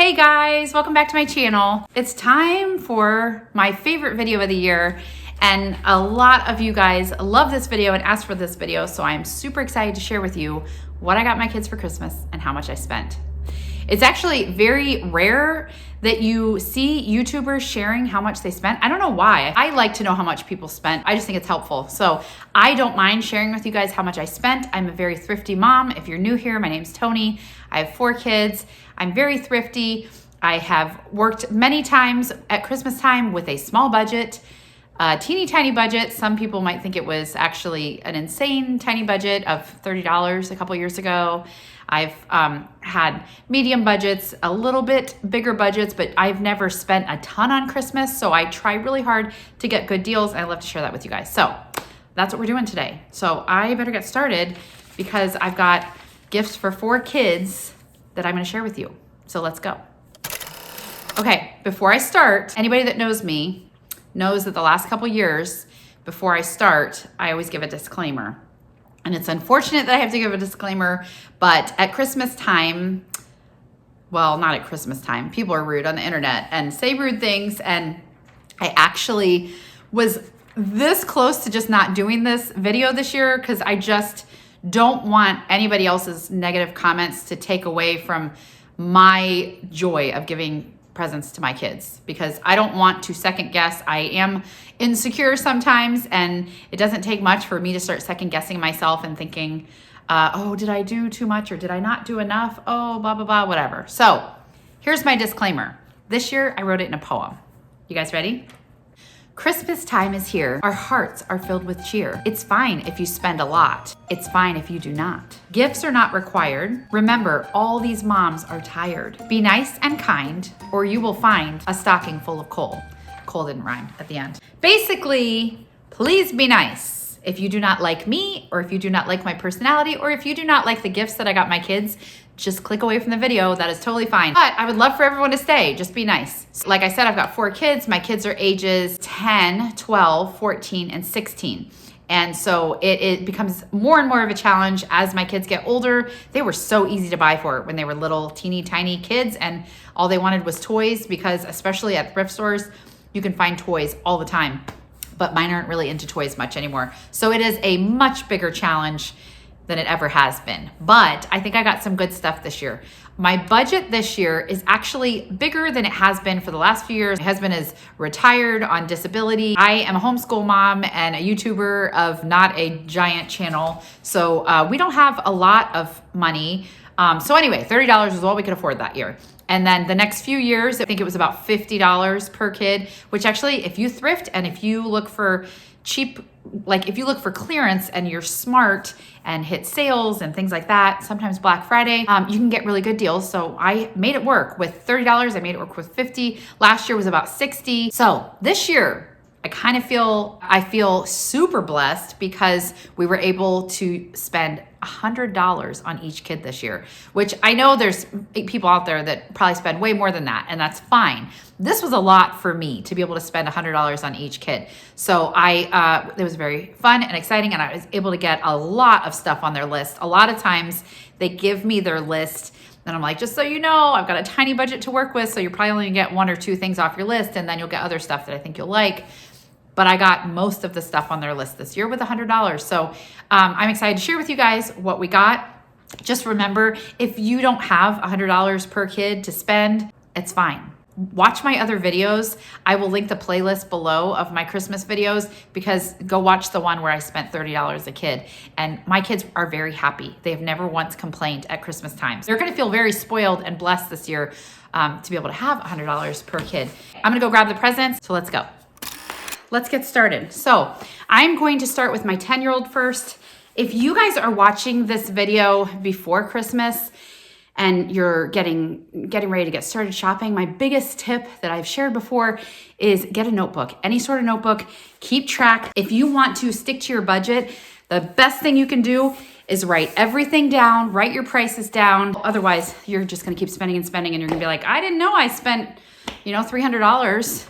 Hey guys, welcome back to my channel. It's time for my favorite video of the year, and a lot of you guys love this video and asked for this video, so I'm super excited to share with you what I got my kids for Christmas and how much I spent. It's actually very rare that you see YouTubers sharing how much they spent. I don't know why. I like to know how much people spent. I just think it's helpful. So I don't mind sharing with you guys how much I spent. I'm a very thrifty mom. If you're new here, my name's Toni. I have 4 kids. I'm very thrifty. I have worked many times at Christmas time with a small budget, a teeny tiny budget. Some people might think it was actually an insane tiny budget of $30 a couple years ago. I've had medium budgets, a little bit bigger budgets, but I've never spent a ton on Christmas. So I try really hard to get good deals. And I love to share that with you guys. So that's what we're doing today. So I better get started because I've got gifts for 4 kids that I'm gonna share with you. So let's go. Okay, before I start, anybody that knows me knows that the last couple years, before I start, I always give a disclaimer. And it's unfortunate that I have to give a disclaimer, but at Christmas time, well, not at Christmas time, people are rude on the internet and say rude things. And I actually was this close to just not doing this video this year because I just don't want anybody else's negative comments to take away from my joy of giving presents to my kids, because I don't want to second guess. I am insecure sometimes, and it doesn't take much for me to start second guessing myself and thinking, oh, did I do too much or did I not do enough? Oh, blah, blah, blah, whatever. So here's my disclaimer. This year I wrote it in a poem. You guys ready? Christmas time is here. Our hearts are filled with cheer. It's fine if you spend a lot. It's fine if you do not. Gifts are not required. Remember, all these moms are tired. Be nice and kind, or you will find a stocking full of coal. Coal didn't rhyme at the end. Basically, please be nice. If you do not like me, or if you do not like my personality, or if you do not like the gifts that I got my kids, just click away from the video. That is totally fine. But I would love for everyone to stay. Just be nice. Like I said, I've got 4 kids. My kids are ages 10, 12, 14, and 16. And so it becomes more and more of a challenge as my kids get older. They were so easy to buy for when they were little, teeny tiny kids, and all they wanted was toys, because especially at thrift stores, you can find toys all the time. But mine aren't really into toys much anymore. So it is a much bigger challenge than it ever has been. But I think I got some good stuff this year. My budget this year is actually bigger than it has been for the last few years. My husband is retired on disability. I am a homeschool mom and a YouTuber of not a giant channel. So we don't have a lot of money. So anyway, $30 is all we could afford that year. And then the next few years, I think it was about $50 per kid, which actually, if you thrift and if you look for cheap, like if you look for clearance and you're smart and hit sales and things like that, sometimes Black Friday, you can get really good deals. So I made it work with $30. I made it work with $50. Last year was about $60. So this year, I feel super blessed because we were able to spend $100 on each kid this year, which I know there's people out there that probably spend way more than that, and that's fine. This was a lot for me to be able to spend $100 on each kid. So it was very fun and exciting, and I was able to get a lot of stuff on their list. A lot of times they give me their list and I'm like, just so you know, I've got a tiny budget to work with, so you're probably only gonna get 1 or 2 things off your list, and then you'll get other stuff that I think you'll like. But I got most of the stuff on their list this year with $100. So I'm excited to share with you guys what we got. Just remember, if you don't have $100 per kid to spend, it's fine. Watch my other videos. I will link the playlist below of my Christmas videos, because go watch the one where I spent $30 a kid. And my kids are very happy. They have never once complained at Christmas time. They're gonna feel very spoiled and blessed this year to be able to have $100 per kid. I'm gonna go grab the presents, so let's go. Let's get started. So I'm going to start with my 10-year-old first. If you guys are watching this video before Christmas and you're getting ready to get started shopping, my biggest tip that I've shared before is get a notebook, any sort of notebook. Keep track. If you want to stick to your budget, the best thing you can do is write everything down, write your prices down. Otherwise, you're just gonna keep spending and spending, and you're gonna be like, I didn't know I spent, $300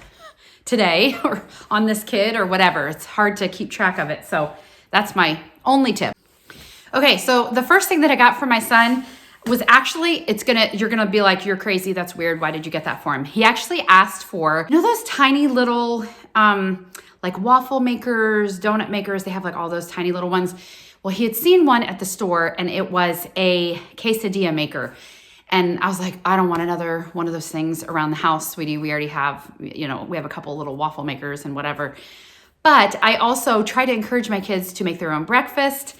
today or on this kid or whatever. It's hard to keep track of it. So that's my only tip. Okay, so the first thing that I got for my son was actually, you're gonna be like, you're crazy, that's weird, why did you get that for him? He actually asked for, you know those tiny little, like waffle makers, donut makers, they have like all those tiny little ones. Well, he had seen one at the store and it was a quesadilla maker. And I was like, I don't want another one of those things around the house, sweetie. We already have, you know, we have a couple little waffle makers and whatever. But I also try to encourage my kids to make their own breakfast.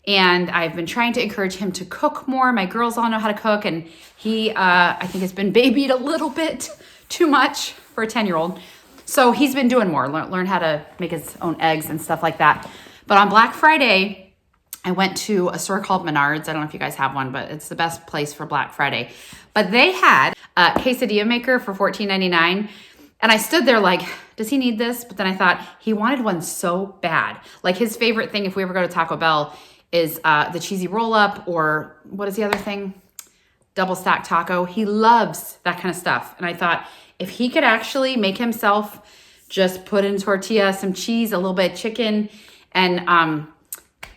And I've been trying to encourage him to cook more. My girls all know how to cook. And he, I think, has been babied a little bit too much for a 10-year-old. So he's been doing more, learn how to make his own eggs and stuff like that. But on Black Friday, I went to a store called Menards. I don't know if you guys have one, but it's the best place for Black Friday. But they had a quesadilla maker for $14.99. And I stood there like, does he need this? But then I thought he wanted one so bad. Like his favorite thing, if we ever go to Taco Bell, is the cheesy roll up, or what is the other thing? Double stack taco. He loves that kind of stuff. And I thought if he could actually make himself just put in tortilla, some cheese, a little bit of chicken, and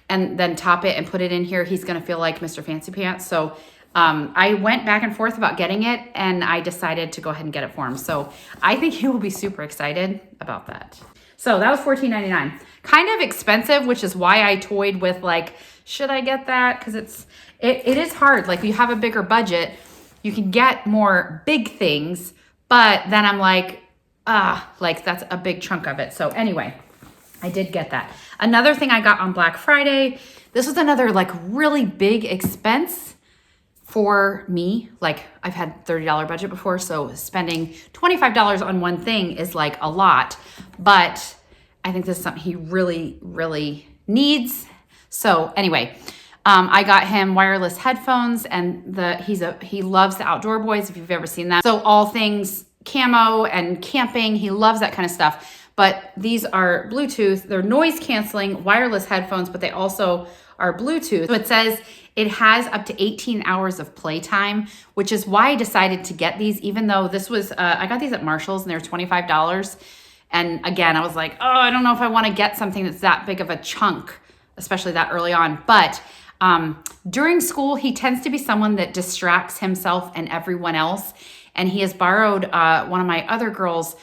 then top it and put it in here, he's gonna feel like Mr. Fancy Pants. So I went back and forth about getting it, and I decided to go ahead and get it for him. So I think he will be super excited about that. So that was $14.99. Kind of expensive, which is why I toyed with like, should I get that? Because it is hard. Like you have a bigger budget, you can get more big things, but then I'm like, like that's a big chunk of it. So anyway, I did get that. Another thing I got on Black Friday, this was another like really big expense for me. Like I've had $30 budget before, so spending $25 on one thing is like a lot, but I think this is something he really, really needs. So anyway, I got him wireless headphones, and he loves the Outdoor Boys, if you've ever seen that. So all things camo and camping, he loves that kind of stuff. But these are Bluetooth, they're noise canceling wireless headphones, but they also are Bluetooth. So it says it has up to 18 hours of playtime, which is why I decided to get these, even though this was, I got these at Marshall's and they were $25. And again, I was like, oh, I don't know if I want to get something that's that big of a chunk, especially that early on. But during school, he tends to be someone that distracts himself and everyone else. And he has borrowed one of my other girls'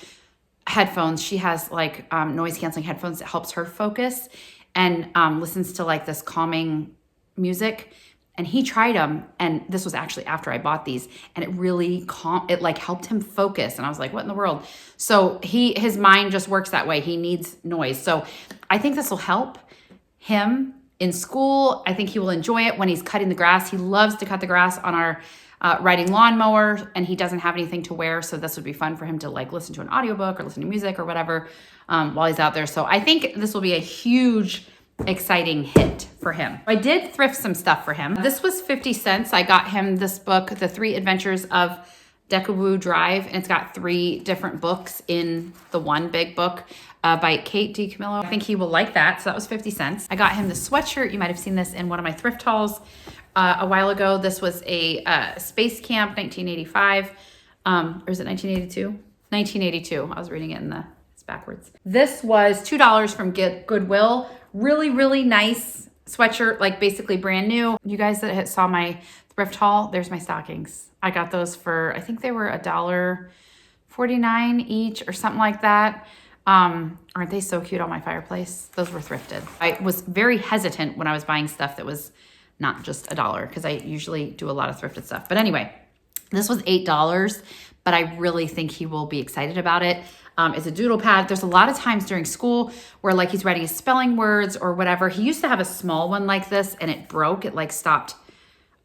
headphones. She has like noise canceling headphones that helps her focus, and listens to like this calming music. And he tried them, and this was actually after I bought these, and it really it like helped him focus. And I was like, what in the world? So his mind just works that way. He needs noise. So I think this will help him in school. I think he will enjoy it when he's cutting the grass. He loves to cut the grass on our riding lawnmower, and he doesn't have anything to wear. So this would be fun for him to like listen to an audiobook or listen to music or whatever while he's out there. So I think this will be a huge, exciting hit for him. I did thrift some stuff for him. This was 50 cents. I got him this book, The 3 Adventures of Deckawoo Drive, and it's got 3 different books in the one big book by Kate DiCamillo. I think he will like that. So that was 50 cents. I got him the sweatshirt. You might have seen this in one of my thrift hauls a while ago. This was a Space Camp 1985. Or is it 1982? 1982. I was reading it it's backwards. This was $2 from Goodwill. Really, really nice sweatshirt, like basically brand new. You guys that saw my thrift haul, there's my stockings. I got those for, I think they were $1.49 each or something like that. Aren't they so cute on my fireplace? Those were thrifted. I was very hesitant when I was buying stuff that was not just $1, because I usually do a lot of thrifted stuff. But anyway, this was $8, but I really think he will be excited about it. It's a doodle pad. There's a lot of times during school where like he's writing his spelling words or whatever. He used to have a small one like this, and it broke. It like stopped.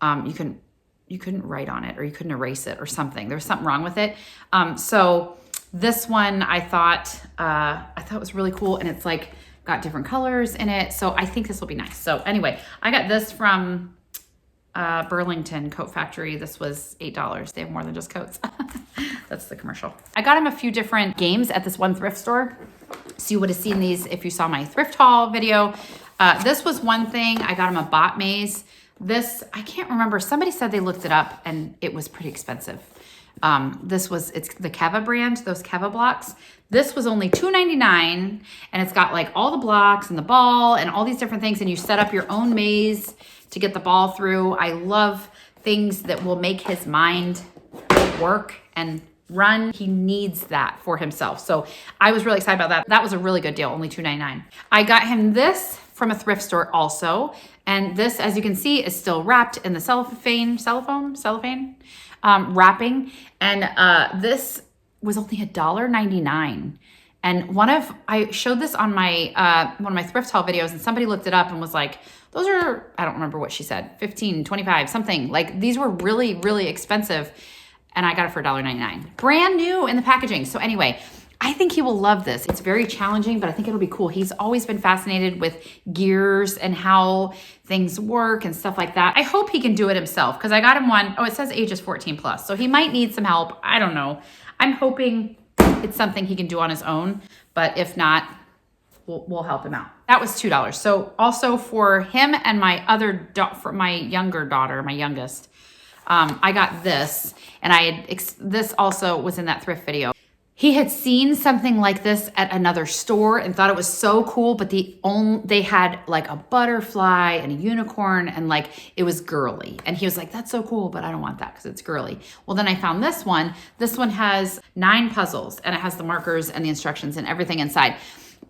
You couldn't write on it, or you couldn't erase it or something. There was something wrong with it. So this one I thought was really cool, and it's like got different colors in it. So I think this will be nice. So anyway, I got this from Burlington Coat Factory. This was $8. They have more than just coats. That's the commercial. I got him a few different games at this one thrift store. So you would have seen these if you saw my thrift haul video. This was one thing. I got him a bot maze. This, I can't remember. Somebody said they looked it up and it was pretty expensive. It's the Keva brand, those Keva blocks. This was only $2.99, and it's got like all the blocks and the ball and all these different things, and you set up your own maze to get the ball through. I love things that will make his mind work and run. He needs that for himself. So I was really excited about that. That was a really good deal, only $2.99. I got him this from a thrift store also. And this, as you can see, is still wrapped in the cellophane wrapping. And this was only $1.99. And I showed this on my one of my thrift haul videos, and somebody looked it up and was like, those are, I don't remember what she said, 15, 25, something. Like these were really, really expensive. And I got it for $1.99. Brand new in the packaging. So anyway, I think he will love this. It's very challenging, but I think it'll be cool. He's always been fascinated with gears and how things work and stuff like that. I hope he can do it himself because I got him one. Oh, it says ages 14 plus. So he might need some help. I don't know. I'm hoping it's something he can do on his own, but if not, we'll help him out. That was $2. So also for him and my for my younger daughter, my youngest, I got this, and this also was in that thrift video. He had seen something like this at another store and thought it was so cool, but they had like a butterfly and a unicorn and like it was girly. And he was like, that's so cool, but I don't want that because it's girly. Well, then I found this one. This one has 9 puzzles and it has the markers and the instructions and everything inside.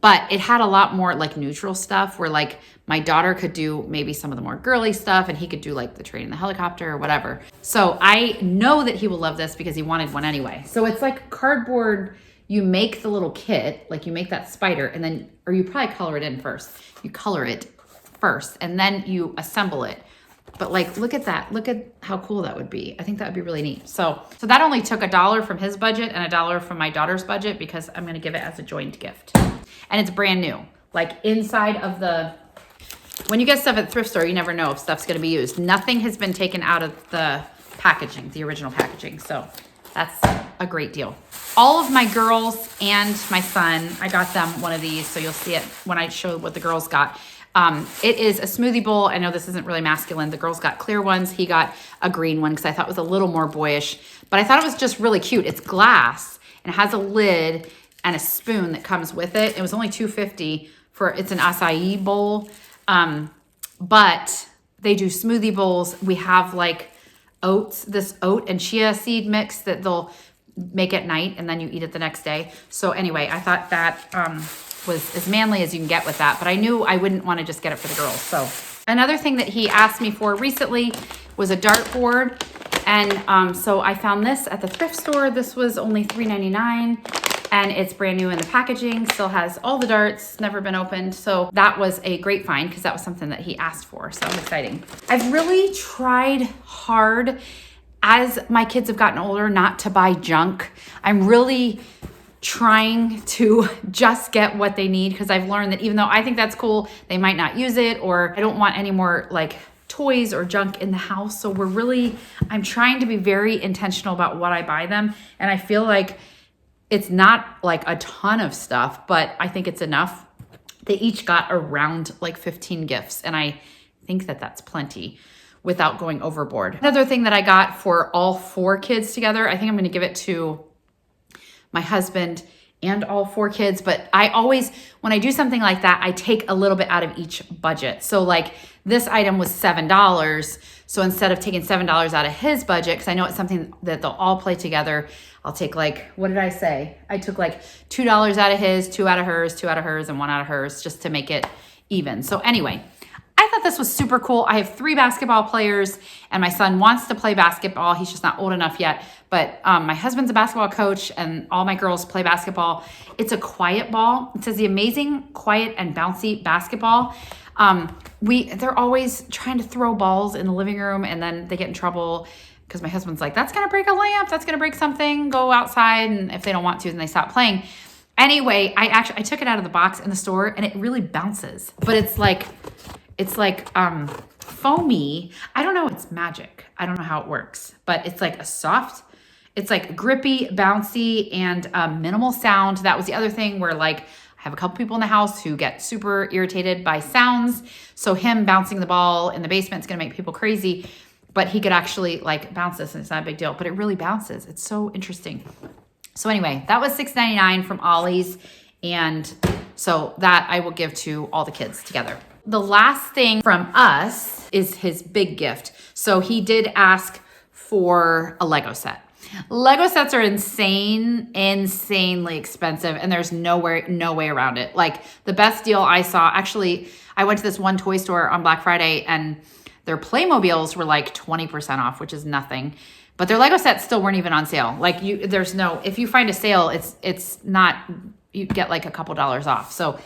But it had a lot more like neutral stuff where like my daughter could do maybe some of the more girly stuff and he could do like the train and the helicopter or whatever. So I know that he will love this because he wanted one anyway. So it's like cardboard. You make the little kit, like you make that spider and then, or you probably color it in first. You color it first and then you assemble it. But like, look at that. Look at how cool that would be. I think that would be really neat. So that only took $1 from his budget and $1 from my daughter's budget because I'm going to give it as a joint gift. And it's brand new. Like inside of when you get stuff at the thrift store, you never know if stuff's going to be used. Nothing has been taken out of the packaging, the original packaging. So that's a great deal. All of my girls and my son, I got them one of these. So you'll see it when I show what the girls got. It is a smoothie bowl. I know this isn't really masculine. The girls got clear ones. He got a green one because I thought it was a little more boyish. But I thought it was just really cute. It's glass and it has a lid and a spoon that comes with it. It was only $2.50 it's an acai bowl. But they do smoothie bowls. We have like this oat and chia seed mix that they'll make at night and then you eat it the next day. So anyway, I thought that was as manly as you can get with that, but I knew I wouldn't want to just get it for the girls. So another thing that he asked me for recently was a dartboard. And so I found this at the thrift store. This was only $3.99. And it's brand new in the packaging, still has all the darts, never been opened. So that was a great find because that was something that he asked for. So exciting. I've really tried hard as my kids have gotten older not to buy junk. I'm really trying to just get what they need because I've learned that even though I think that's cool, they might not use it, or I don't want any more like toys or junk in the house. So I'm trying to be very intentional about what I buy them. And I feel like it's not like a ton of stuff, but I think it's enough. They each got around like 15 gifts, and I think that that's plenty without going overboard. Another thing that I got for all 4 kids together, I think I'm going to give it to my husband and all 4 kids. But I always, when I do something like that, I take a little bit out of each budget. So like this item was $7. So instead of taking $7 out of his budget, because I know it's something that they'll all play together, I'll take like, what did I say? I took like $2 out of his, 2 out of hers, 2 out of hers, and 1 out of hers just to make it even. So anyway, I thought this was super cool. I have 3 basketball players and my son wants to play basketball. He's just not old enough yet. But my husband's a basketball coach and all my girls play basketball. It's a quiet ball. It says the amazing, quiet, and bouncy basketball. They're always trying to throw balls in the living room and then they get in trouble because my husband's like, that's going to break a lamp. That's going to break something. Go outside. And if they don't want to, then they stop playing. Anyway, I took it out of the box in the store and it really bounces, but it's like foamy. I don't know. It's magic. I don't know how it works, but it's like it's like grippy, bouncy, and minimal sound. That was the other thing where like I have a couple people in the house who get super irritated by sounds. So him bouncing the ball in the basement is going to make people crazy, but he could actually like bounce this and it's not a big deal, but it really bounces. It's so interesting. So anyway, that was $6.99 from Ollie's. And so that I will give to all the kids together. The last thing from us is his big gift. So he did ask for a Lego set. Lego sets are insanely expensive, and there's no way around it. Like, the best deal I saw, actually, I went to this one toy store on Black Friday, and their Playmobiles were like 20% off, which is nothing. But their Lego sets still weren't even on sale. Like, if you find a sale, it's not, you get like a couple dollars off. So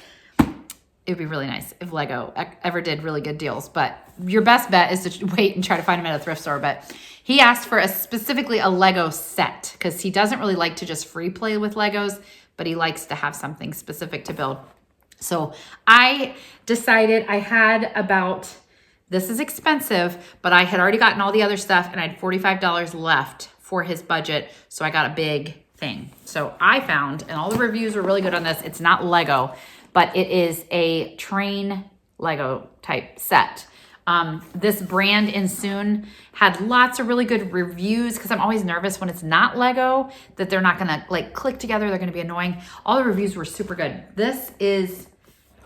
it'd be really nice if Lego ever did really good deals. But your best bet is to wait and try to find them at a thrift store. But he asked for specifically a Lego set, because he doesn't really like to just free play with Legos, but he likes to have something specific to build. So I decided I had this is expensive, but I had already gotten all the other stuff, and I had $45 left for his budget. So I got a big thing. So I found, and all the reviews were really good on this, it's not Lego, but it is a train Lego type set. This brand Insoon had lots of really good reviews, because I'm always nervous when it's not Lego that they're not gonna like click together, they're gonna be annoying. All the reviews were super good. This is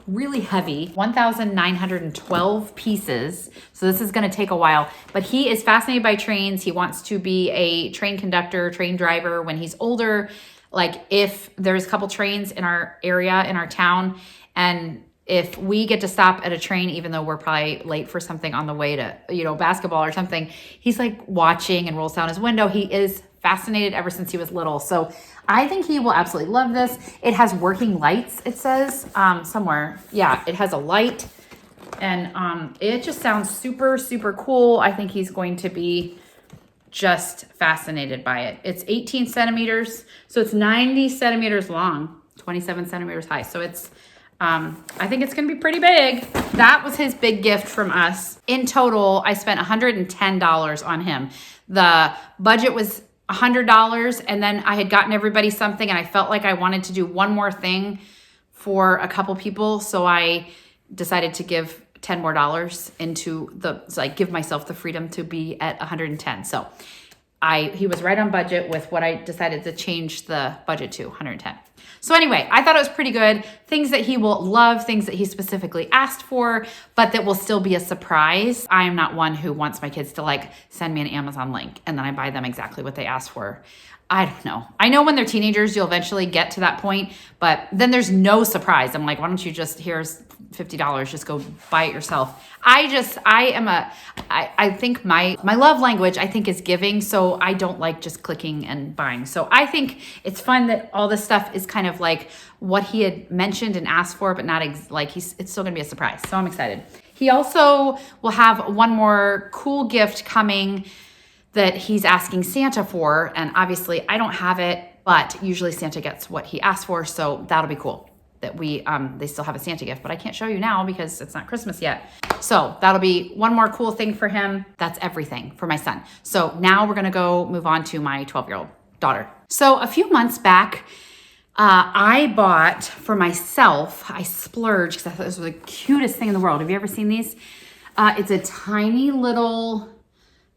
really heavy, 1,912 pieces. So this is gonna take a while, but he is fascinated by trains. He wants to be a train conductor, train driver when he's older. Like, if there's a couple trains in our area, in our town, and if we get to stop at a train, even though we're probably late for something on the way to, basketball or something, he's like watching and rolls down his window. He is fascinated ever since he was little. So I think he will absolutely love this. It has working lights, it says somewhere. Yeah, it has a light, and it just sounds super, super cool. I think he's going to be just fascinated by it. It's 18 centimeters, so it's 90 centimeters long, 27 centimeters high. So it's, I think it's gonna be pretty big. That was his big gift from us. In total, I spent $110 on him. The budget was $100, and then I had gotten everybody something, and I felt like I wanted to do one more thing for a couple people, so I decided to give $10 more into give myself the freedom to be at 110. So he was right on budget with what I decided to change the budget to, 110. So anyway, I thought it was pretty good. Things that he will love, things that he specifically asked for, but that will still be a surprise. I am not one who wants my kids to send me an Amazon link and then I buy them exactly what they asked for. I don't know. I know when they're teenagers, you'll eventually get to that point, but then there's no surprise. I'm like, why don't you here's $50, just go buy it yourself. I think my love language, I think, is giving. So I don't like just clicking and buying. So I think it's fun that all this stuff is kind of like what he had mentioned and asked for, but not it's still gonna be a surprise. So I'm excited. He also will have one more cool gift coming that he's asking Santa for. And obviously I don't have it, but usually Santa gets what he asked for. So that'll be cool that they still have a Santa gift, but I can't show you now because it's not Christmas yet. So that'll be one more cool thing for him. That's everything for my son. So now we're gonna move on to my 12-year-old daughter. So a few months back, I bought for myself, I splurged because I thought this was the cutest thing in the world. Have you ever seen these? It's a tiny little,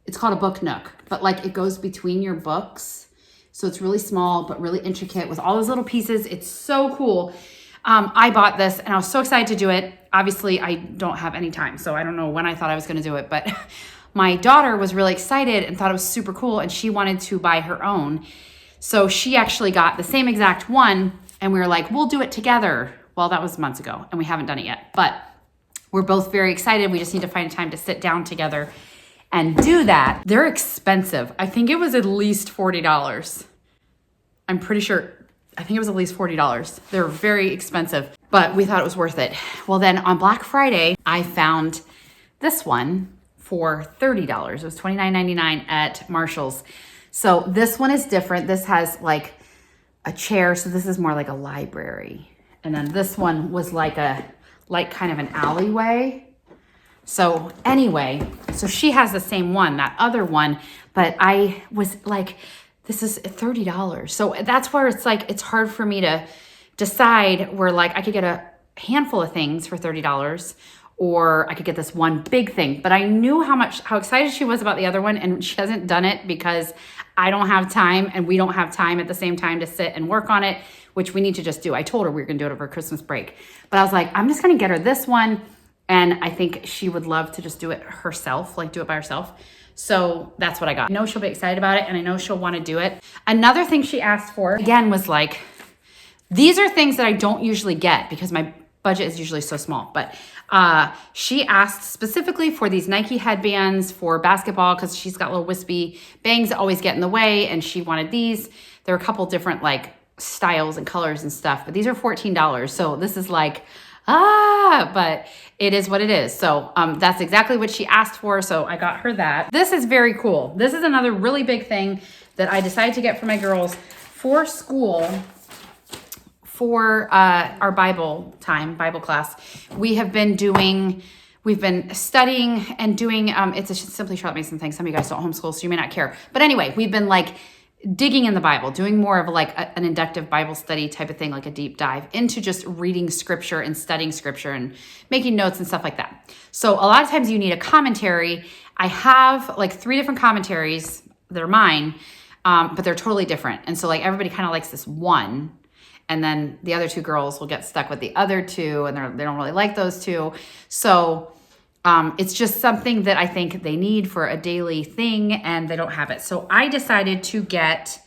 it's called a book nook, but it goes between your books. So it's really small, but really intricate with all those little pieces. It's so cool. I bought this and I was so excited to do it. Obviously, I don't have any time, so I don't know when I thought I was gonna do it, but my daughter was really excited and thought it was super cool, and she wanted to buy her own. So she actually got the same exact one, and we were like, we'll do it together. Well, that was months ago, and we haven't done it yet, but we're both very excited. We just need to find a time to sit down together and do that. They're expensive. I think it was at least $40. I'm pretty sure. I think it was at least $40. They're very expensive, but we thought it was worth it. Well, then on Black Friday, I found this one for $30. It was $29.99 at Marshall's. So this one is different. This has a chair. So this is more like a library. And then this one was like kind of an alleyway. So anyway, so she has the same one, that other one, but I was like, this is $30. So that's where it's hard for me to decide where I could get a handful of things for $30 or I could get this one big thing. But I knew how excited she was about the other one, and she hasn't done it because I don't have time and we don't have time at the same time to sit and work on it, which we need to just do. I told her we were gonna do it over Christmas break, but I was like, I'm just gonna get her this one And I think she would love to just do it herself, like do it by herself. So that's what I got. I know she'll be excited about it, and I know she'll want to do it. Another thing she asked for, again, was like, these are things that I don't usually get because my budget is usually so small. But she asked specifically for these Nike headbands for basketball because she's got little wispy bangs that always get in the way, and she wanted these. There are a couple different like styles and colors and stuff, but these are $14. So this is like, but it is what it is. So that's exactly what she asked for. So I got her that. This is very cool. This is another really big thing that I decided to get for my girls for school. For our Bible class, we've been studying and doing, it's a Simply Charlotte Mason thing. Some of you guys don't homeschool, so you may not care. But anyway, we've been like digging in the Bible, doing more of like an inductive Bible study type of thing, like a deep dive into just reading scripture and studying scripture and making notes and stuff like that. So a lot of times you need a commentary. I have like 3 different commentaries. They're mine, but they're totally different. And so like everybody kind of likes this one. And then the other 2 girls will get stuck with the other 2, and they don't really like those 2. So it's just something that I think they need for a daily thing, and they don't have it. So I decided to get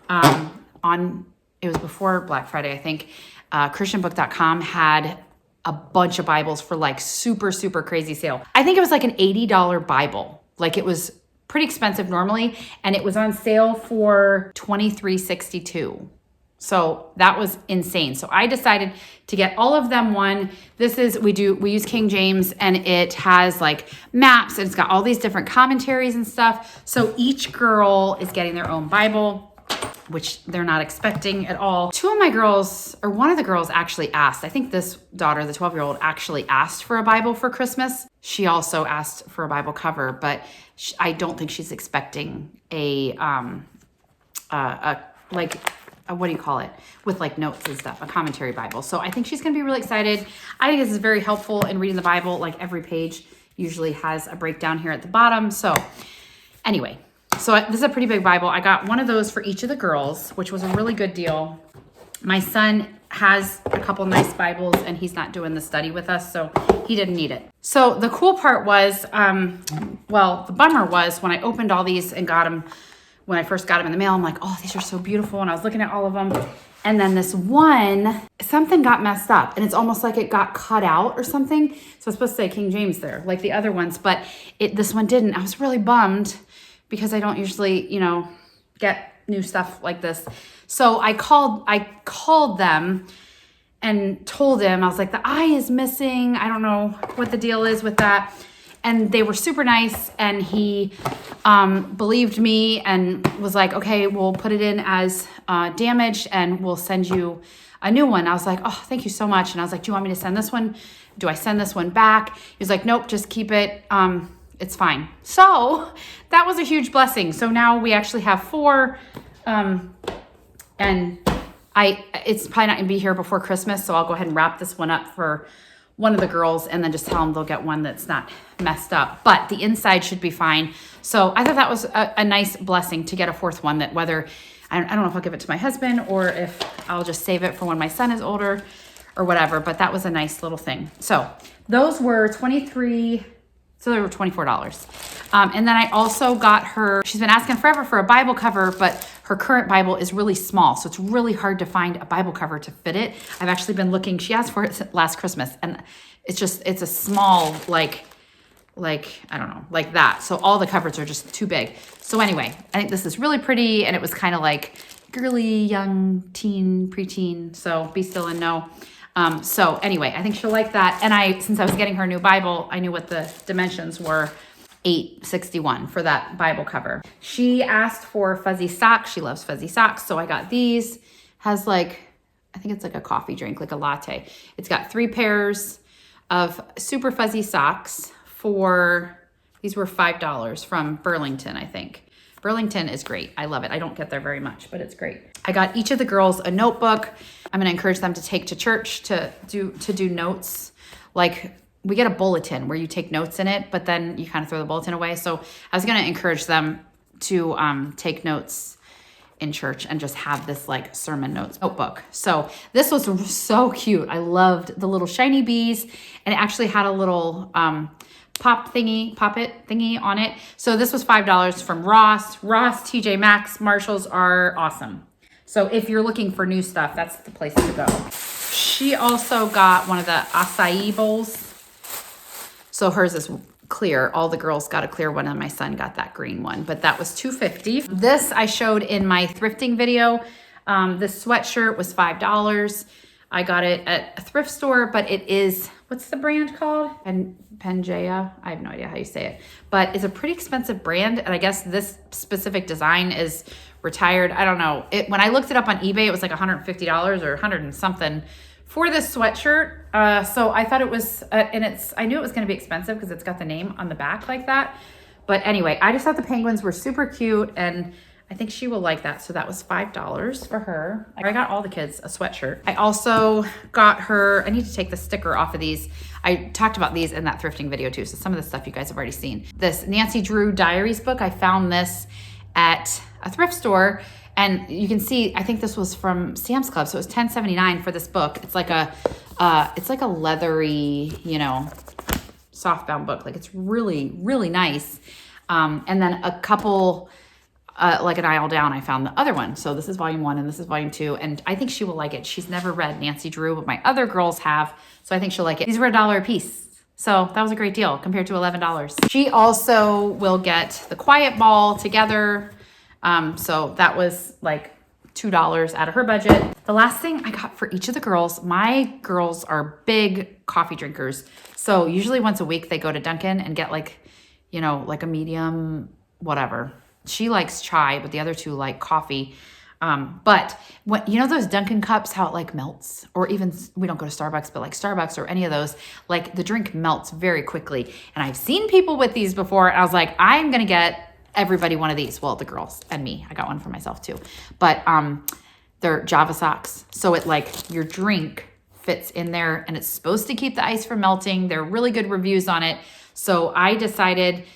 it was before Black Friday, I think, christianbook.com had a bunch of Bibles for like super, super crazy sale. I think it was like an $80 Bible. Like it was pretty expensive normally, and it was on sale for $23.62. So that was insane. So I decided to get all of them one. We use King James, and it has like maps, and it's got all these different commentaries and stuff. So each girl is getting their own Bible, which they're not expecting at all. 2 of my girls, or one of the girls actually asked, I think this daughter, the 12-year-old, actually asked for a Bible for Christmas. She also asked for a Bible cover, but I don't think she's expecting what do you call it? With like notes and stuff, a commentary Bible. So I think she's going to be really excited. I think this is very helpful in reading the Bible. Like every page usually has a breakdown here at the bottom. So anyway, this is a pretty big Bible. I got one of those for each of the girls, which was a really good deal. My son has a couple nice Bibles, and he's not doing the study with us, so he didn't need it. So the cool part was, the bummer was when I opened all these and got them. When I first got them in the mail, I'm like, oh, these are so beautiful. And I was looking at all of them. And then this one, something got messed up. And it's almost like it got cut out or something. So it's supposed to say King James there, like the other ones. But this one didn't. I was really bummed because I don't usually, get new stuff like this. So I called them and told him, I was like, the I is missing. I don't know what the deal is with that. And they were super nice, and he believed me and was like, okay, we'll put it in as damaged, and we'll send you a new one. I was like, oh, thank you so much. And I was like, do you want me to send this one? Do I send this one back? He was like, nope, just keep it. It's fine. So that was a huge blessing. So now we actually have 4, and it's probably not gonna be here before Christmas. So I'll go ahead and wrap this one up for one of the girls, and then just tell them they'll get one that's not messed up, but the inside should be fine. So I thought that was a nice blessing to get a 4th one, that whether, I don't know if I'll give it to my husband or if I'll just save it for when my son is older or whatever, but that was a nice little thing. So those were $24. And then I also got her, she's been asking forever for a Bible cover, but her current Bible is really small. So it's really hard to find a Bible cover to fit it. I've actually been looking, she asked for it last Christmas, and it's a small, like, I don't know, like that. So all the covers are just too big. So anyway, I think this is really pretty, and it was kind of like girly, young, teen, preteen. So be still and know. So anyway, I think she'll like that. And since I was getting her a new Bible, I knew what the dimensions were. 861 for that Bible cover. She asked for fuzzy socks. She loves fuzzy socks. So I got these. Has like, I think it's like a coffee drink, like a latte. It's got 3 pairs of super fuzzy socks these were $5 from Burlington, I think. Burlington is great. I love it. I don't get there very much, but it's great. I got each of the girls a notebook. I'm going to encourage them to take to church to do notes. Like, we get a bulletin where you take notes in it, but then you kind of throw the bulletin away. So I was going to encourage them to take notes in church and just have this like sermon notes notebook. So this was so cute. I loved the little shiny bees, and it actually had a little poppet thingy on it. So this was $5 from Ross. TJ Maxx, Marshalls are awesome. So if you're looking for new stuff, that's the place to go. She also got one of the acai bowls. So hers is clear. All the girls got a clear one, and my son got that green one, but that was $2.50. This I showed in my thrifting video. This sweatshirt was $5. I got it at a thrift store, but it is, what's the brand called? Pangea. I have no idea how you say it, but it's a pretty expensive brand. And I guess this specific design is retired. I don't know. When I looked it up on eBay, it was like $150 or 100 and something for this sweatshirt. So I thought it was, I knew it was going to be expensive because it's got the name on the back like that. But anyway, I just thought the penguins were super cute, and I think she will like that. So that was $5 for her. I got all the kids a sweatshirt. I also got her, I need to take the sticker off of these. I talked about these in that thrifting video too. So some of the stuff you guys have already seen. This Nancy Drew Diaries book, I found this at a thrift store, and you can see, I think this was from Sam's Club. So it was $10.79 for this book. It's like a leathery, you know, softbound book. Like it's really, really nice. And then a couple, like an aisle down, I found the other one. So this is volume 1 and this is volume 2. And I think she will like it. She's never read Nancy Drew, but my other girls have. So I think she'll like it. These were $1 a piece. So that was a great deal compared to $11. She also will get the Quiet Ball together. So that was like $2 out of her budget. The last thing I got for each of the girls, my girls are big coffee drinkers. So usually once a week they go to Dunkin' and get like, you know, like a medium, whatever. She likes chai, but the other two like coffee. But when, you know, those Dunkin' cups, how it like melts, or even, we don't go to Starbucks, but like Starbucks or any of those, like the drink melts very quickly. And I've seen people with these before, and I was like, I'm going to get everybody one of these. Well, the girls and me, I got one for myself too, but, they're Java socks. So it like your drink fits in there, and it's supposed to keep the ice from melting. There are really good reviews on it. So I decided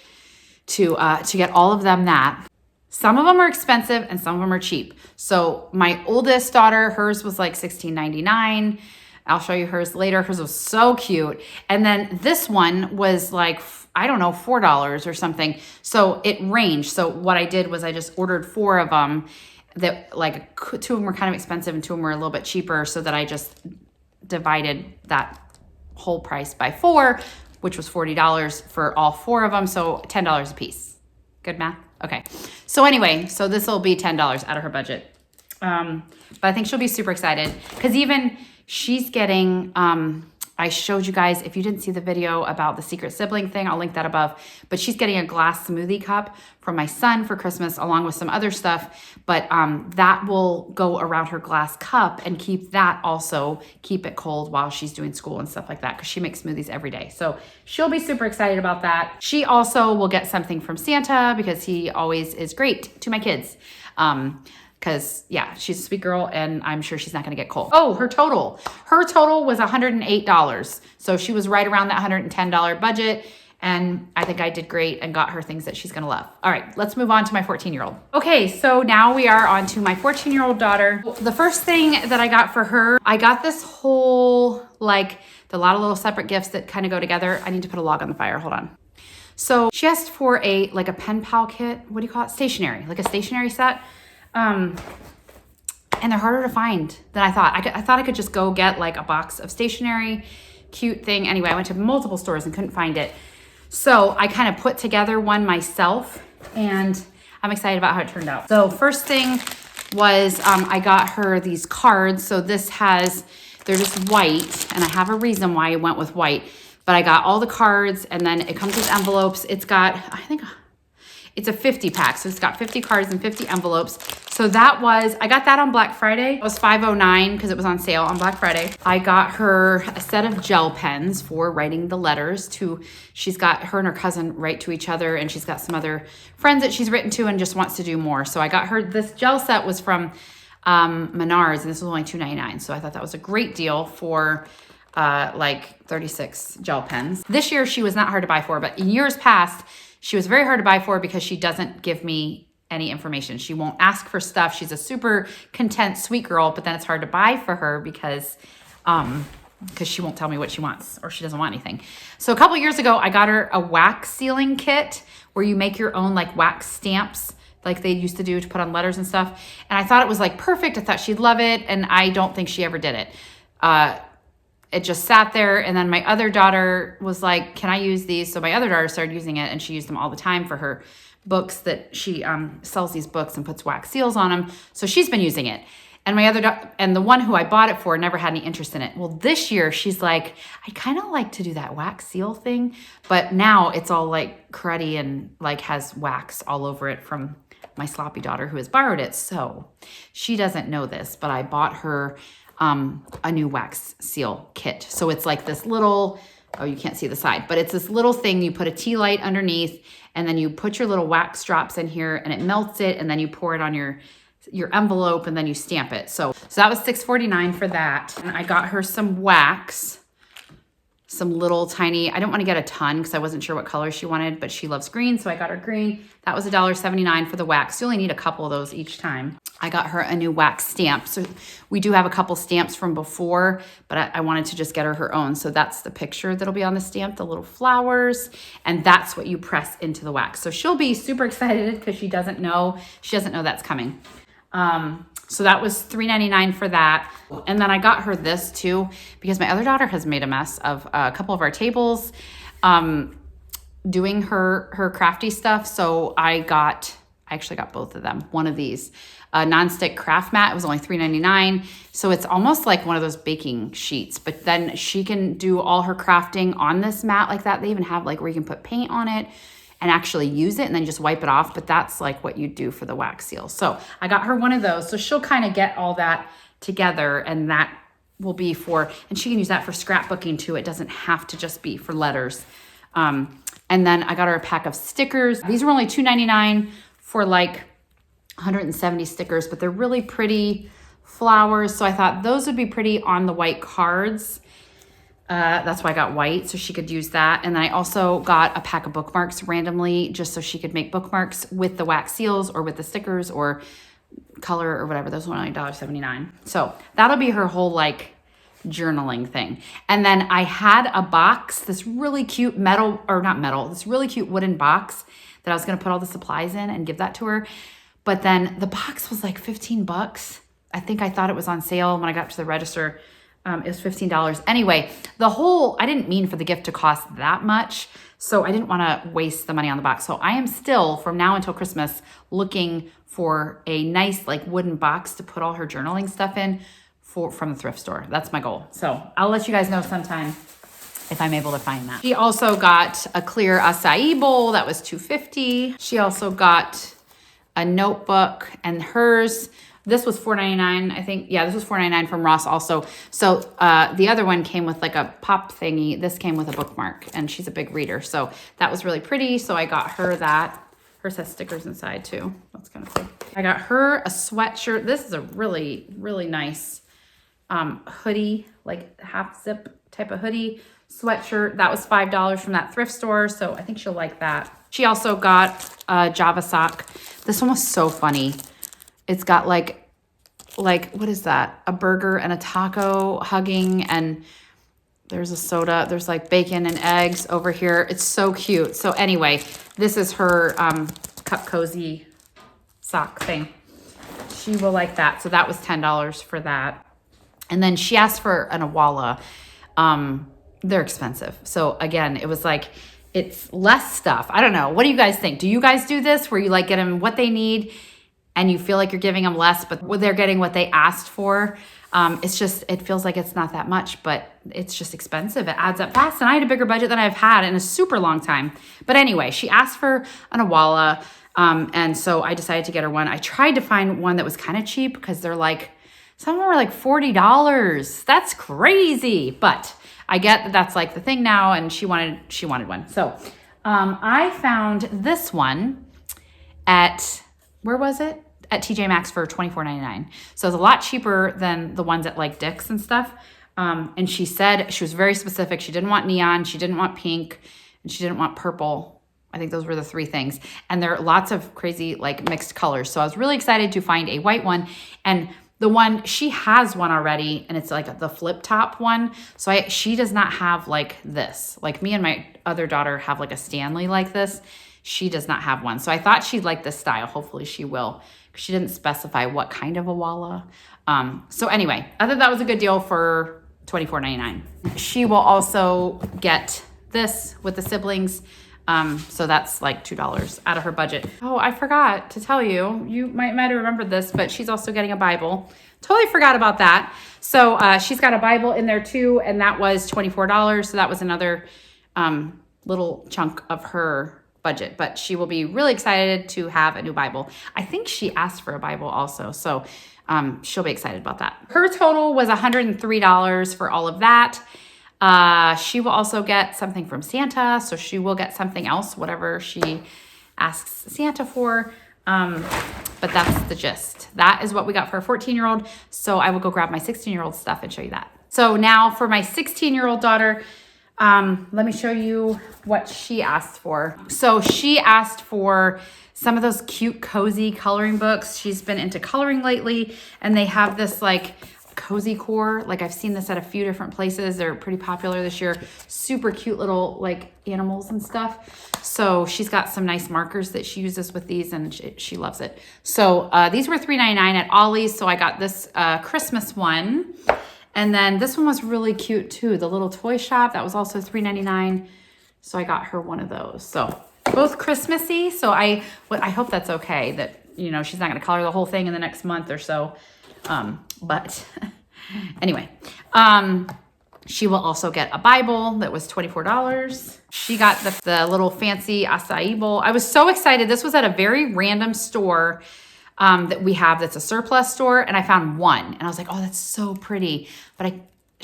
to get all of them that. Some of them are expensive and some of them are cheap. So my oldest daughter, hers was like $16.99. I'll show you hers later. Hers was so cute. And then this one was like, I don't know, $4 or something. So it ranged. So what I did was I just ordered 4 of them that like 2 of them were kind of expensive and 2 of them were a little bit cheaper, so that I just divided that whole price by 4, which was $40 for all 4 of them. So $10 a piece. Good math? Okay. So anyway, so this will be $10 out of her budget. But I think she'll be super excited because even she's getting, I showed you guys, if you didn't see the video about the secret sibling thing, I'll link that above, but she's getting a glass smoothie cup from my son for Christmas, along with some other stuff. But that will go around her glass cup and keep it cold while she's doing school and stuff like that, because she makes smoothies every day. So she'll be super excited about that. She also will get something from Santa, because he always is great to my kids. Because yeah, she's a sweet girl, and I'm sure she's not going to get cold. Oh, her total was $108. So she was right around that $110 budget. And I think I did great and got her things that she's going to love. All right, let's move on to my 14-year-old. Okay, so now we are on to my 14-year-old daughter. The first thing that I got for her, I got this whole, like, a lot of little separate gifts that kind of go together. I need to put a log on the fire. Hold on. So she asked for a pen pal kit. What do you call it? Stationery, like a stationery set. And they're harder to find than I thought. I thought I could just go get like a box of stationery, cute thing. Anyway, I went to multiple stores and couldn't find it. So I kind of put together one myself, and I'm excited about how it turned out. So first thing was, I got her these cards. So they're just white, and I have a reason why I went with white, but I got all the cards, and then it comes with envelopes. It's got, I think it's a 50 pack. So it's got 50 cards and 50 envelopes. So I got that on Black Friday. It was $5.09 because it was on sale on Black Friday. I got her a set of gel pens for writing the letters to, she's got her and her cousin write to each other, and she's got some other friends that she's written to and just wants to do more. So I got her, this gel set was from Menards, and this was only $2.99. So I thought that was a great deal for like 36 gel pens. This year she was not hard to buy for, but in years past, she was very hard to buy for because she doesn't give me any information. She won't ask for stuff. She's a super content, sweet girl, but then it's hard to buy for her because she won't tell me what she wants or she doesn't want anything. So a couple years ago, I got her a wax sealing kit where you make your own like wax stamps like they used to do to put on letters and stuff. And I thought it was like perfect. I thought she'd love it. And I don't think she ever did it. It just sat there. And then my other daughter was like, can I use these? So my other daughter started using it and she used them all the time for her books that she sells these books and puts wax seals on them. So she's been using it. And my other and the one who I bought it for never had any interest in it. Well, this year she's like, I kind of like to do that wax seal thing, but now it's all like cruddy and like has wax all over it from my sloppy daughter who has borrowed it. So she doesn't know this, but I bought her a new wax seal kit. So it's like this little, oh, you can't see the side, but it's this little thing. You put a tea light underneath and then you put your little wax drops in here and it melts it. And then you pour it on your envelope and then you stamp it. So that was $6.49 for that. And I got her some wax, some little tiny, I don't want to get a ton because I wasn't sure what color she wanted, but she loves green. So I got her green. That was $1.79 for the wax. You only need a couple of those each time. I got her a new wax stamp. So we do have a couple stamps from before, but I wanted to just get her own. So that's the picture that'll be on the stamp, the little flowers, and that's what you press into the wax. So she'll be super excited because she doesn't know that's coming. So that was $3.99 for that. And then I got her this too, because my other daughter has made a mess of a couple of our tables, doing her crafty stuff. So I actually got both of them. One of these, a nonstick craft mat. It was only $3.99. So it's almost like one of those baking sheets, but then she can do all her crafting on this mat like that. They even have like where you can put paint on it and actually use it and then just wipe it off. But that's like what you do for the wax seal. So I got her one of those. So she'll kind of get all that together and that will be and she can use that for scrapbooking too. It doesn't have to just be for letters. And then I got her a pack of stickers. These were only $2.99 for like 170 stickers, but they're really pretty flowers. So I thought those would be pretty on the white cards. That's why I got white, so she could use that. And then I also got a pack of bookmarks randomly, just so she could make bookmarks with the wax seals or with the stickers or color or whatever. Those were only $1.79. So that'll be her whole like journaling thing. And then I had a box, this really cute this really cute wooden box that I was gonna put all the supplies in and give that to her. But then the box was like 15 bucks. I think I thought it was on sale when I got to the register. It was $15. Anyway, I didn't mean for the gift to cost that much. So I didn't want to waste the money on the box. So I am still, from now until Christmas, looking for a nice like wooden box to put all her journaling stuff in from the thrift store. That's my goal. So I'll let you guys know sometime if I'm able to find that. She also got a clear acai bowl. That was $2.50. She also got a notebook and hers. This was $4.99, I think. Yeah, this was $4.99 from Ross also. So the other one came with like a pop thingy. This came with a bookmark, and she's a big reader. So that was really pretty. So I got her that. Hers has stickers inside too. That's kind of cool. I got her a sweatshirt. This is a really, really nice hoodie, like half zip type of hoodie sweatshirt. That was $5 from that thrift store. So I think she'll like that. She also got a Java sock. This one was so funny. It's got like, what is that? A burger and a taco hugging, and there's a soda. There's like bacon and eggs over here. It's so cute. So anyway, this is her cup cozy sock thing. She will like that. So that was $10 for that. And then she asked for an Awala. They're expensive. So again, it was like, it's less stuff. I don't know. What do you guys think? Do you guys do this where you like get them what they need and you feel like you're giving them less, but they're getting what they asked for? It feels like it's not that much, but it's just expensive. It adds up fast. And I had a bigger budget than I've had in a super long time. But anyway, she asked for an Awala. And so I decided to get her one. I tried to find one that was kind of cheap because they're like, some of them were like $40. That's crazy. But I get that that's like the thing now, and she wanted one. So I found this one at, where was it? At TJ Maxx for $24.99. So it's a lot cheaper than the ones at like Dick's and stuff. And she said she was very specific. She didn't want neon, she didn't want pink, and she didn't want purple. I think those were the 3 things. And there are lots of crazy like mixed colors. So I was really excited to find a white one. And the one, she has one already, and it's like the flip top one. So she does not have like this. Like me and my other daughter have like a Stanley like this. She does not have one. So I thought she'd like this style. Hopefully she will. She didn't specify what kind of a Walla. So anyway, I thought that was a good deal for $24.99. She will also get this with the siblings. So that's like $2 out of her budget. Oh, I forgot to tell you, you might have remembered this, but she's also getting a Bible. Totally forgot about that. So she's got a Bible in there too, and that was $24. So that was another little chunk of her budget, but she will be really excited to have a new Bible. I think she asked for a Bible also. So she'll be excited about that. Her total was $103 for all of that. She will also get something from Santa, so she will get something else, whatever she asks Santa for. But that's the gist. That is what we got for a 14-year-old. So I will go grab my 16-year-old stuff and show you that. So now for my 16-year-old daughter, let me show you what she asked for. So she asked for some of those cute, cozy coloring books. She's been into coloring lately, and they have this like cozy core. Like I've seen this at a few different places. They're pretty popular this year. Super cute little like animals and stuff. So she's got some nice markers that she uses with these, and she loves it. So these were $3.99 at Ollie's. So I got this Christmas one. And then this one was really cute too. The little toy shop, that was also $3.99. So I got her one of those. So both Christmassy. So I hope that's okay, that, you know, she's not going to color the whole thing in the next month or so. But anyway, she will also get a Bible that was $24. She got the little fancy acai bowl. I was so excited. This was at a very random store that we have that's a surplus store, and I found one. And I was like, oh, that's so pretty. But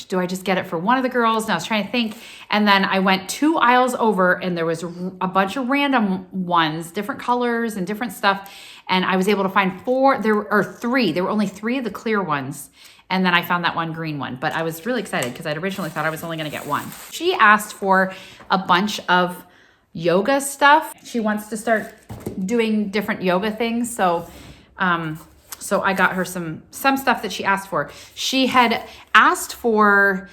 do I just get it for one of the girls? And I was trying to think. And then I went 2 aisles over, and there was a bunch of random ones, different colors and different stuff. And I was able to find 4, or 3. There were only 3 of the clear ones. And then I found that one green one. But I was really excited because I'd originally thought I was only going to get one. She asked for a bunch of yoga stuff. She wants to start doing different yoga things. So I got her some stuff that she asked for. She had asked for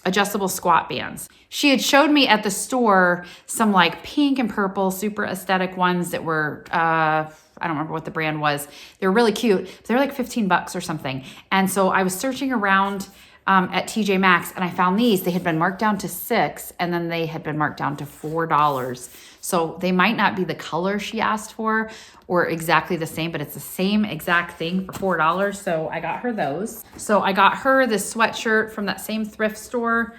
adjustable squat bands. She had showed me at the store some like pink and purple super aesthetic ones that were, I don't remember what the brand was. They were really cute. They were like $15 or something. And so I was searching around at TJ Maxx, and I found these. They had been marked down to $6, and then they had been marked down to $4. So they might not be the color she asked for or exactly the same, but it's the same exact thing for $4. So I got her those. So I got her this sweatshirt from that same thrift store.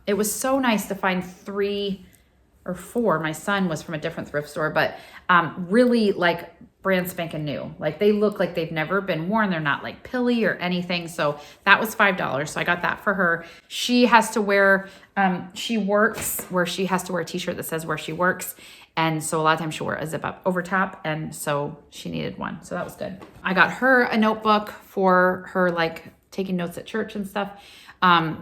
It was so nice to find 3 or 4. My son was from a different thrift store, but really like brand spanking new. Like they look like they've never been worn. They're not like pilly or anything. So that was $5. So I got that for her. She has to wear, she works where she has to wear a t-shirt that says where she works. And so a lot of times she'll wear a zip up over top. And so she needed one. So that was good. I got her a notebook for her like taking notes at church and stuff.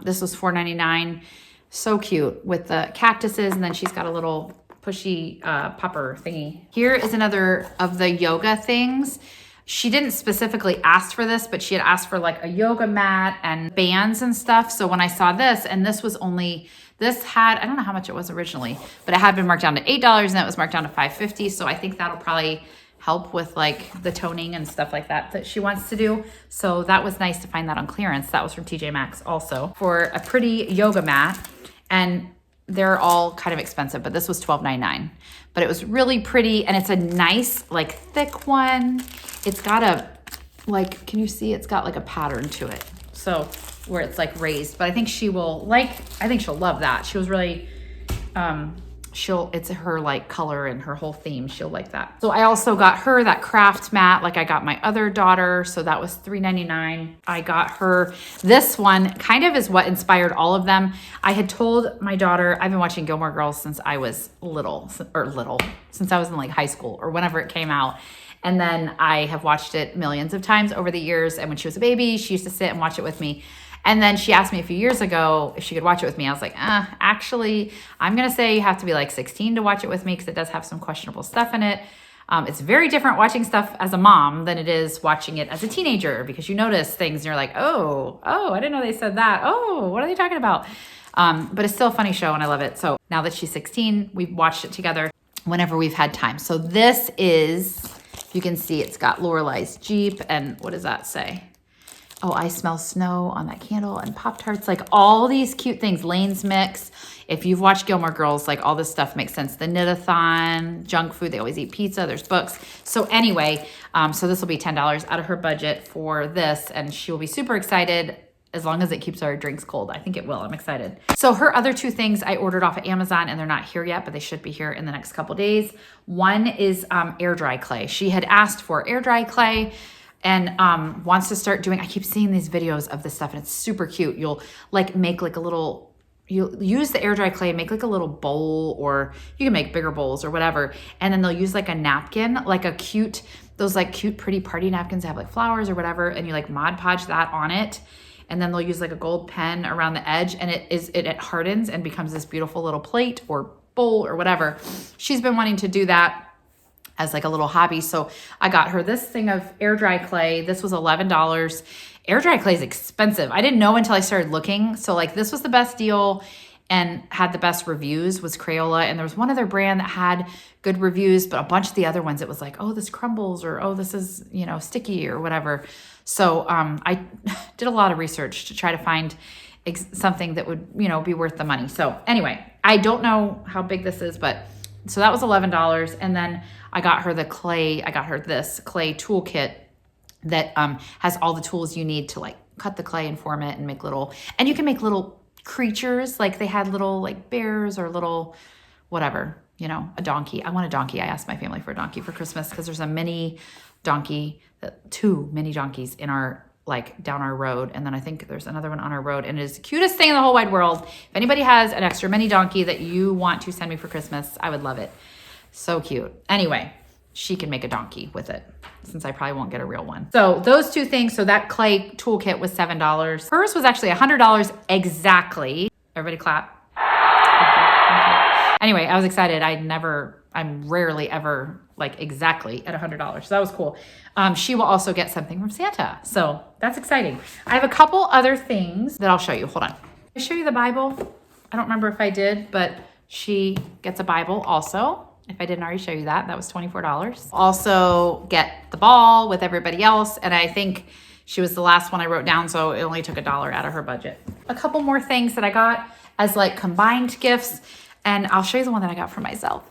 This was $4.99. So cute with the cactuses. And then she's got a little pushy popper thingy. Here is another of the yoga things. She didn't specifically ask for this, but she had asked for like a yoga mat and bands and stuff. So when I saw this, and this was only, this had, I don't know how much it was originally, but it had been marked down to $8 and it was marked down to $5.50. So I think that'll probably help with like the toning and stuff like that she wants to do. So that was nice to find that on clearance. That was from TJ Maxx also for a pretty yoga mat. And they're all kind of expensive, but this was $12.99. But it was really pretty, and it's a nice, like, thick one. It's got a, like, can you see? It's got like a pattern to it. So where it's like raised, but I think she will like, I think she'll love that. She was really, it's her like color and her whole theme. She'll like that. So I also got her that craft mat, like I got my other daughter. So that was $3.99. I got her this one, kind of is what inspired all of them. I had told my daughter, I've been watching Gilmore Girls since I was since I was in like high school or whenever it came out. And then I have watched it millions of times over the years. And when she was a baby, she used to sit and watch it with me. And then she asked me a few years ago if she could watch it with me. I was like, actually, I'm going to say you have to be like 16 to watch it with me because it does have some questionable stuff in it. It's very different watching stuff as a mom than it is watching it as a teenager because you notice things and you're like, oh, I didn't know they said that. Oh, what are they talking about? But it's still a funny show and I love it. So now that she's 16, we've watched it together whenever we've had time. So this is, you can see it's got Lorelai's Jeep and what does that say? Oh, I smell snow on that candle and Pop-Tarts, like all these cute things. Lane's Mix. If you've watched Gilmore Girls, like all this stuff makes sense. The knit-a-thon, junk food, they always eat pizza, there's books. So anyway, so this will be $10 out of her budget for this and she will be super excited as long as it keeps our drinks cold. I think it will, I'm excited. So her other two things I ordered off of Amazon and they're not here yet, but they should be here in the next couple days. One is air dry clay. She had asked for air dry clay and wants to start doing, I keep seeing these videos of this stuff and it's super cute. You'll like make like a little, you'll use the air dry clay, make like a little bowl or you can make bigger bowls or whatever. And then they'll use like a napkin, like a cute, those like cute pretty party napkins that have like flowers or whatever. And you like Mod Podge that on it. And then they'll use like a gold pen around the edge and it hardens and becomes this beautiful little plate or bowl or whatever. She's been wanting to do that as like a little hobby. So I got her this thing of air dry clay. This was $11. Air dry clay is expensive. I didn't know until I started looking. So like this was the best deal and had the best reviews was Crayola. And there was one other brand that had good reviews, but a bunch of the other ones, it was like, oh, this crumbles or, oh, this is, you know, sticky or whatever. So I did a lot of research to try to find something that would, you know, be worth the money. So anyway, I don't know how big this is, but so that was $11. And then I got her this clay toolkit that has all the tools you need to like cut the clay and form it and make little, and you can make little creatures. Like they had little like bears or little whatever, you know, a donkey. I want a donkey. I asked my family for a donkey for Christmas because there's a mini donkey, 2 mini donkeys in our, like down our road. And then I think there's another one on our road and it is the cutest thing in the whole wide world. If anybody has an extra mini donkey that you want to send me for Christmas, I would love it. So cute. Anyway, she can make a donkey with it since I probably won't get a real one. So those two things. So that clay toolkit was $7. Hers was actually $100 exactly. Everybody clap. Thank you. Anyway, I was excited. I'm rarely ever like exactly at $100. So that was cool. She will also get something from Santa. So that's exciting. I have a couple other things that I'll show you. Hold on. Did I show you the Bible? I don't remember if I did, but she gets a Bible also. If I didn't already show you that, that was $24. Also get the ball with everybody else. And I think she was the last one I wrote down. So it only took $1 out of her budget. A couple more things that I got as like combined gifts. And I'll show you the one that I got for myself.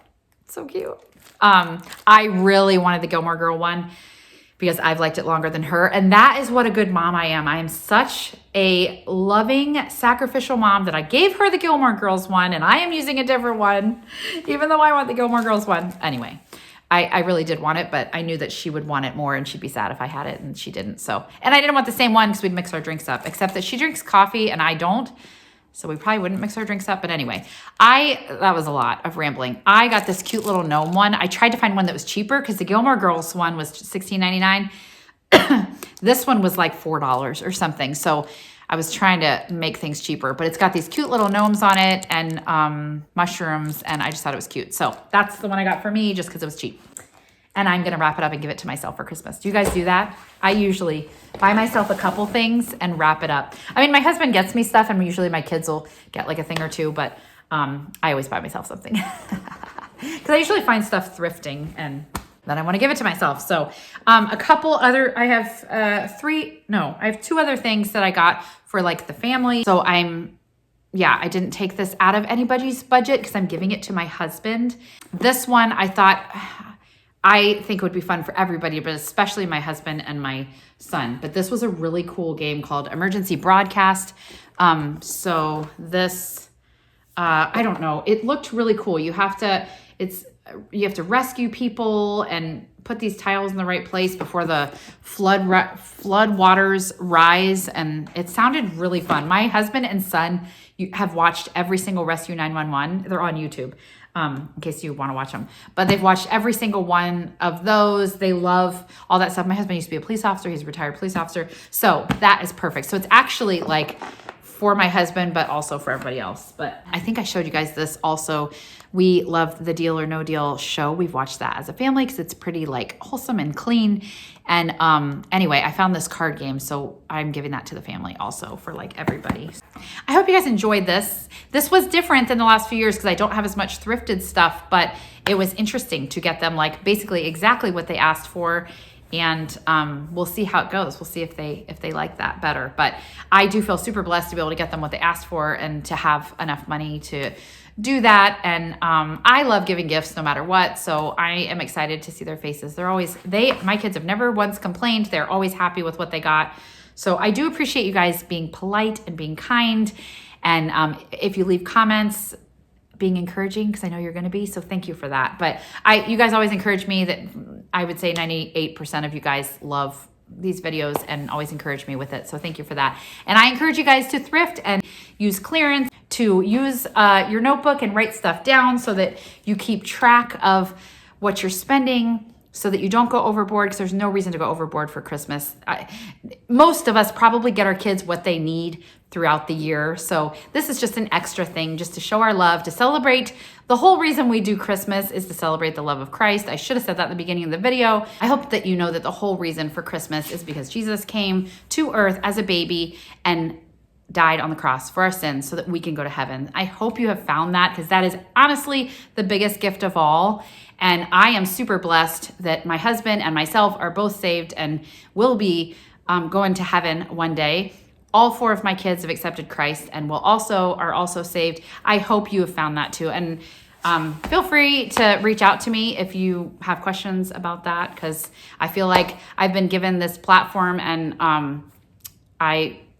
It's so cute. I really wanted the Gilmore Girl one because I've liked it longer than her. And that is what a good mom I am. I am such a loving, sacrificial mom that I gave her the Gilmore Girls one and I am using a different one, even though I want the Gilmore Girls one. Anyway, I really did want it, but I knew that she would want it more and she'd be sad if I had it and she didn't. So, and I didn't want the same one because we'd mix our drinks up, except that she drinks coffee and I don't. So we probably wouldn't mix our drinks up. But anyway, that was a lot of rambling. I got this cute little gnome one. I tried to find one that was cheaper because the Gilmore Girls one was $16.99. This one was like $4 or something. So I was trying to make things cheaper, but it's got these cute little gnomes on it and mushrooms. And I just thought it was cute. So that's the one I got for me just because it was cheap. And I'm going to wrap it up and give it to myself for Christmas. Do you guys do that? I usually buy myself a couple things and wrap it up. I mean, my husband gets me stuff and usually my kids will get like a thing or two, but I always buy myself something. Because I usually find stuff thrifting and then I want to give it to myself. So a couple other, I have 2 other things that I got for like the family. So I didn't take this out of anybody's budget because I'm giving it to my husband. This one I think it would be fun for everybody, but especially my husband and my son. But this was a really cool game called Emergency Broadcast. So this, I don't know, it looked really cool. You have to rescue people and put these tiles in the right place before the flood waters rise. And it sounded really fun. My husband and son have watched every single Rescue 911. They're on YouTube. in case you want to watch them. But they've watched every single one of those. They love all that stuff. My husband used to be a police officer. He's a retired police officer. So that is perfect. So it's actually like for my husband, but also for everybody else. But I think I showed you guys this also. We love the Deal or No Deal show. We've watched that as a family because it's pretty like wholesome and clean. And anyway, I found this card game, so I'm giving that to the family also for like everybody. I hope you guys enjoyed this. This was different than the last few years because I don't have as much thrifted stuff, but it was interesting to get them like basically exactly what they asked for. And we'll see how it goes. We'll see if they like that better. But I do feel super blessed to be able to get them what they asked for and to have enough money to do that. And I love giving gifts no matter what. So I am excited to see their faces. My kids have never once complained. They're always happy with what they got. So I do appreciate you guys being polite and being kind. And if you leave comments, being encouraging, because I know you're going to be. So thank you for that. But you guys always encourage me. That I would say 98% of you guys love these videos and always encourage me with it. So thank you for that. And I encourage you guys to thrift and use clearance, to use your notebook and write stuff down so that you keep track of what you're spending, so that you don't go overboard, because there's no reason to go overboard for Christmas. Most of us probably get our kids what they need throughout the year. So this is just an extra thing just to show our love, to celebrate. The whole reason we do Christmas is to celebrate the love of Christ. I should have said that at the beginning of the video. I hope that you know that the whole reason for Christmas is because Jesus came to earth as a baby and died on the cross for our sins so that we can go to heaven. I hope you have found that, because that is honestly the biggest gift of all. And I am super blessed that my husband and myself are both saved and will be going to heaven one day. All 4 of my kids have accepted Christ and are also saved. I hope you have found that too. And feel free to reach out to me if you have questions about that, because I feel like I've been given this platform, and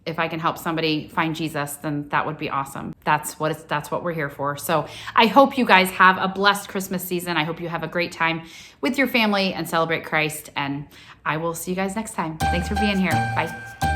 if I can help somebody find Jesus, then that would be awesome. That's what we're here for. So I hope you guys have a blessed Christmas season. I hope you have a great time with your family and celebrate Christ. And I will see you guys next time. Thanks for being here. Bye.